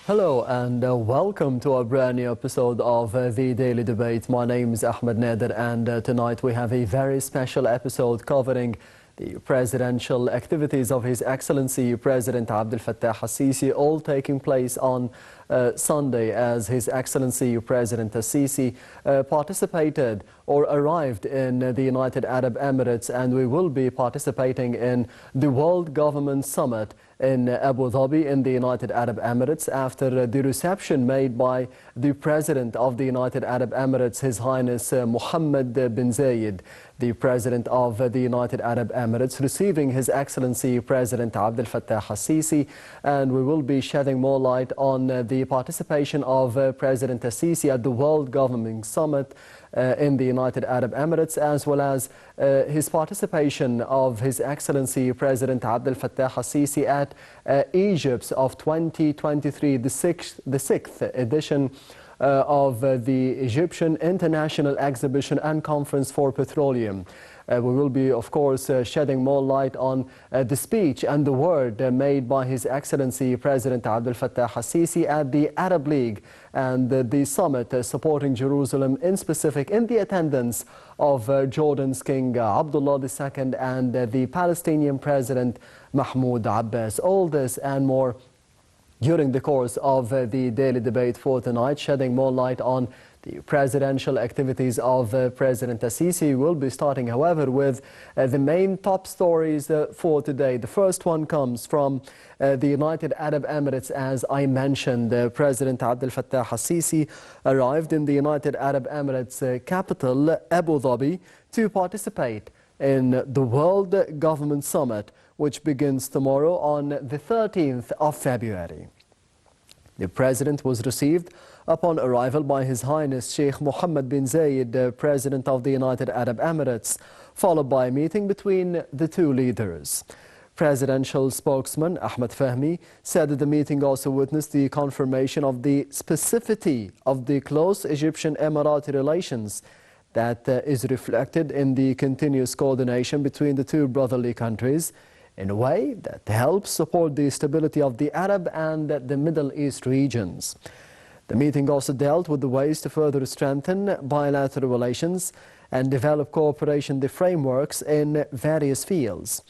Hello and welcome to a brand new episode of the Daily Debate. My name is Ahmed Nader, and tonight we have a very special episode covering the presidential activities of His Excellency President Abdel Fattah al-Sisi, all taking place on Sunday, as His Excellency President al-Sisi participated or arrived in the United Arab Emirates, and we will be participating in the World Government Summit in Abu Dhabi in the United Arab Emirates after the reception made by the President of the United Arab Emirates, His Highness Mohammed bin Zayed, the President of the United Arab Emirates, receiving His Excellency President Abdel Fattah al-Sisi. And we will be shedding more light on the participation of President al-Sisi at the World Government Summit in the United Arab Emirates, as well as his participation of His Excellency President Abdel Fattah al-Sisi at Egypt's of 2023, the sixth edition of the Egyptian International Exhibition and Conference for Petroleum. We will be, of course, shedding more light on the speech and the word made by His Excellency President Abdel Fattah al-Sisi at the Arab League and the summit supporting Jerusalem, in specific in the attendance of Jordan's King Abdullah II and the Palestinian President Mahmoud Abbas. All this and more during the course of the daily debate for tonight, shedding more light on the presidential activities of President al-Sisi. We'll be starting, however, with the main top stories for today. The first one comes from the United Arab Emirates. As I mentioned, President Abdel Fattah al-Sisi arrived in the United Arab Emirates capital, Abu Dhabi, to participate in the World Government Summit, which begins tomorrow on the 13th of February. The President was received upon arrival by His Highness Sheikh Mohammed bin Zayed, President of the United Arab Emirates, followed by a meeting between the two leaders. Presidential spokesman Ahmed Fahmy said that the meeting also witnessed the confirmation of the specificity of the close Egyptian-Emirati relations that is reflected in the continuous coordination between the two brotherly countries in a way that helps support the stability of the Arab and the Middle East regions. The meeting also dealt with the ways to further strengthen bilateral relations and develop cooperation frameworks in various fields.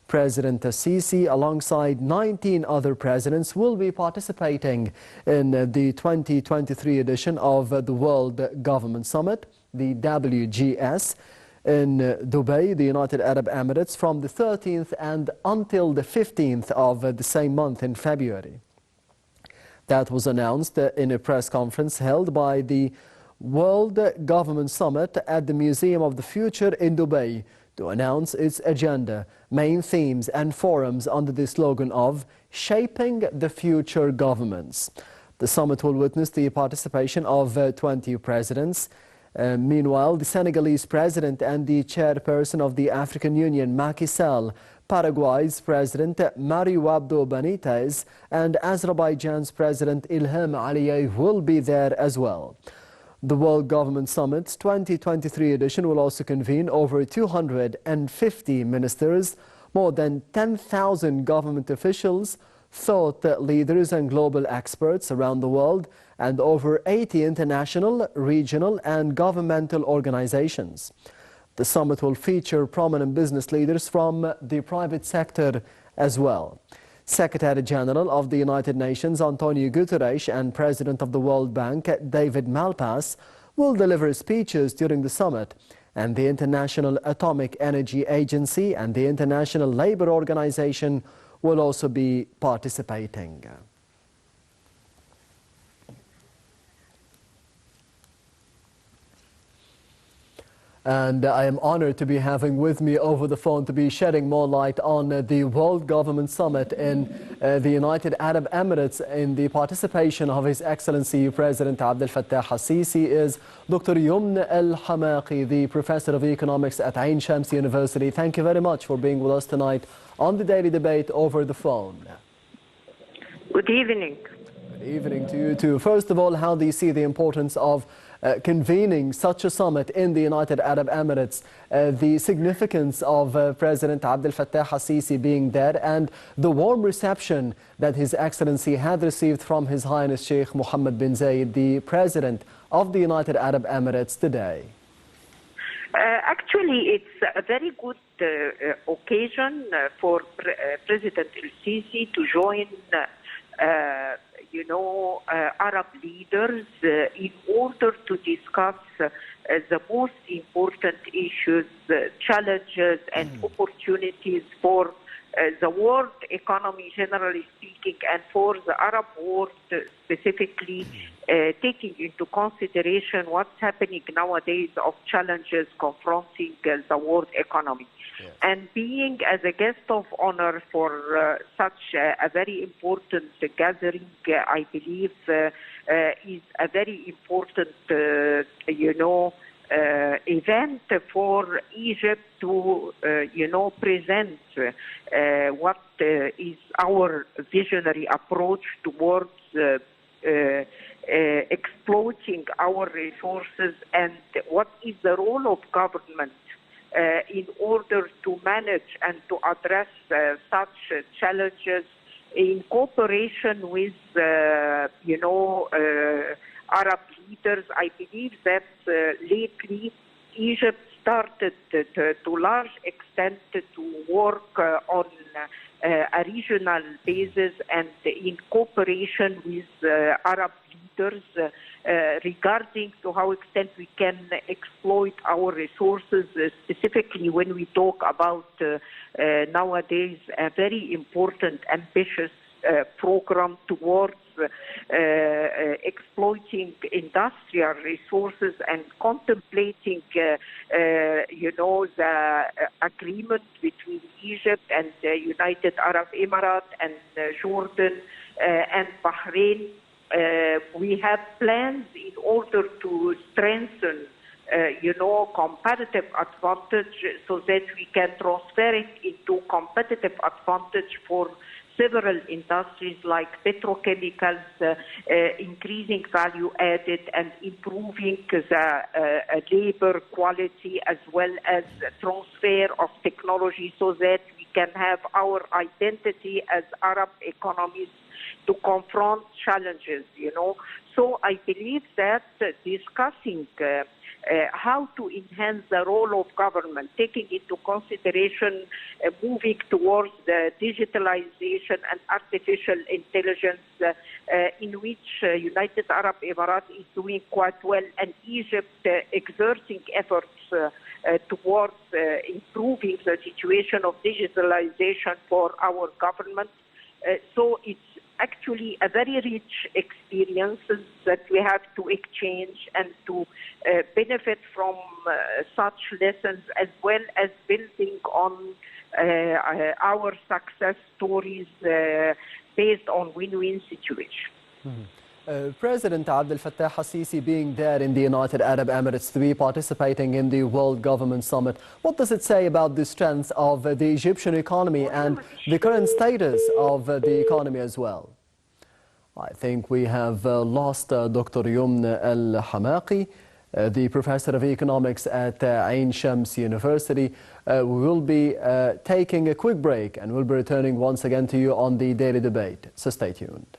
President al-Sisi, alongside 19 other presidents, will be participating in the 2023 edition of the World Government Summit, the WGS, in Dubai, the United Arab Emirates, from the 13th and until the 15th of the same month in February. That was announced in a press conference held by the World Government Summit at the Museum of the Future in Dubai to announce its agenda, main themes and forums under the slogan of Shaping the Future Governments. The summit will witness the participation of 20 presidents. Meanwhile, the Senegalese president and the chairperson of the African Union, Macky Sall, Paraguay's President Mario Abdo Benitez, and Azerbaijan's President Ilham Aliyev will be there as well. The World Government Summit's 2023 edition will also convene over 250 ministers, more than 10,000 government officials, thought leaders and global experts around the world, and over 80 international, regional and governmental organizations. The summit will feature prominent business leaders from the private sector as well. Secretary General of the United Nations Antonio Guterres and President of the World Bank David Malpass will deliver speeches during the summit, and the International Atomic Energy Agency and the International Labour Organization will also be participating. And I am honored to be having with me over the phone to be shedding more light on the World Government Summit in the United Arab Emirates in the participation of His Excellency President Abdel Fattah al-Sisi is Dr. Youmn Hamaki, the Professor of Economics at Ain Shams University. Thank you very much for being with us tonight on the Daily Debate over the phone. Good evening. Evening to you too. First of all, how do you see the importance of convening such a summit in the United Arab Emirates, the significance of President Abdel Fattah al-Sisi being there, and the warm reception that His Excellency had received from His Highness Sheikh Mohammed bin Zayed, the President of the United Arab Emirates today? Actually, it's a very good occasion for President al-Sisi to join Arab leaders in order to discuss the most important issues, challenges and opportunities for the world economy, generally speaking, and for the Arab world specifically, taking into consideration what's happening nowadays of challenges confronting the world economy. Yes. And being as a guest of honor for such a very important gathering, I believe is a very important, event for Egypt to, present what is our visionary approach towards exploiting our resources and what is the role of government in order to manage and to address such challenges in cooperation with, Arab leaders. I believe that lately Egypt started to large extent to work on a regional basis and in cooperation with Arab leaders regarding to how extent we can exploit our resources, specifically when we talk about nowadays a very important, ambitious program towards exploiting industrial resources and contemplating, the agreement between Egypt and the United Arab Emirates and Jordan and Bahrain. We have plans in order to strengthen, competitive advantage so that we can transfer it into competitive advantage for several industries like petrochemicals, increasing value added and improving the labor quality as well as transfer of technology so that we can have our identity as Arab economies to confront challenges, So I believe that discussing how to enhance the role of government, taking into consideration moving towards the digitalization and artificial intelligence, in which United Arab Emirates is doing quite well, and Egypt exerting efforts towards improving the situation of digitalization for our government. So it's actually a very rich experience that we have to exchange and to benefit from such lessons, as well as building on our success stories based on win-win situation. President Abdel Fattah al-Sisi being there in the United Arab Emirates to be participating in the World Government Summit, what does it say about the strength of the Egyptian economy and the current status of the economy as well? I think we have lost Dr. Youmn al-Hamaki, the professor of economics at Ain Shams University. We will be taking a quick break and we'll be returning once again to you on the Daily Debate. So stay tuned.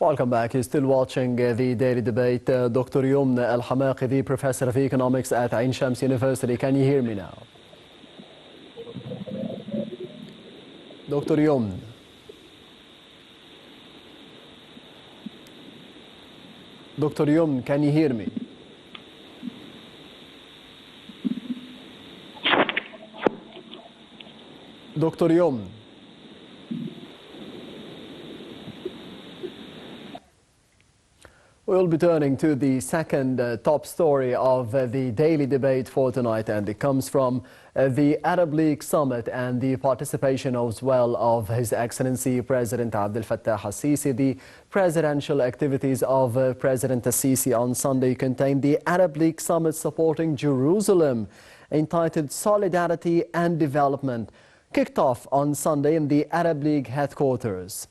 Welcome back. You're still watching the daily debate. Dr. Youmn Hamaki, the professor of economics at Ain Shams University. Can you hear me now? Dr. Youmn. Dr. Youmn, can you hear me? Dr. Youmn. We'll be turning to the second top story of the daily debate for tonight, and it comes from the Arab League summit and the participation as well of His Excellency President Abdel Fattah al-Sisi. The presidential activities of President al-Sisi on Sunday contained the Arab League summit supporting Jerusalem, entitled Solidarity and Development, kicked off on Sunday in the Arab League headquarters.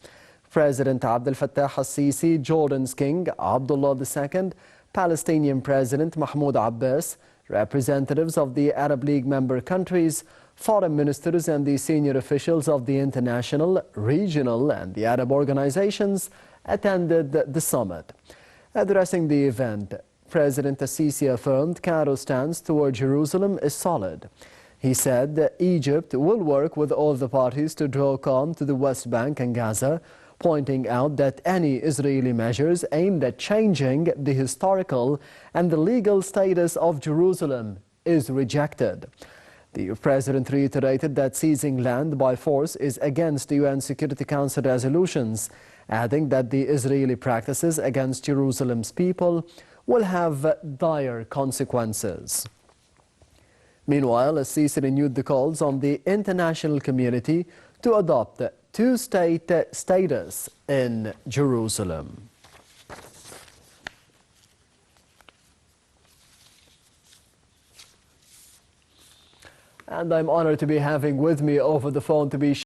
President Abdel Fattah al-Sisi, Jordan's King Abdullah II, Palestinian President Mahmoud Abbas, representatives of the Arab League member countries, foreign ministers and the senior officials of the international, regional and the Arab organizations attended the summit. Addressing the event, President al-Sisi affirmed Cairo's stance toward Jerusalem is solid. He said that Egypt will work with all the parties to draw calm to the West Bank and Gaza, pointing out that any Israeli measures aimed at changing the historical and the legal status of Jerusalem is rejected. The president reiterated that seizing land by force is against the UN Security Council resolutions, adding that the Israeli practices against Jerusalem's people will have dire consequences. Meanwhile, al-Sisi renewed the calls on the international community to adopt two-state status in Jerusalem. And I'm honored to be having with me over the phone to be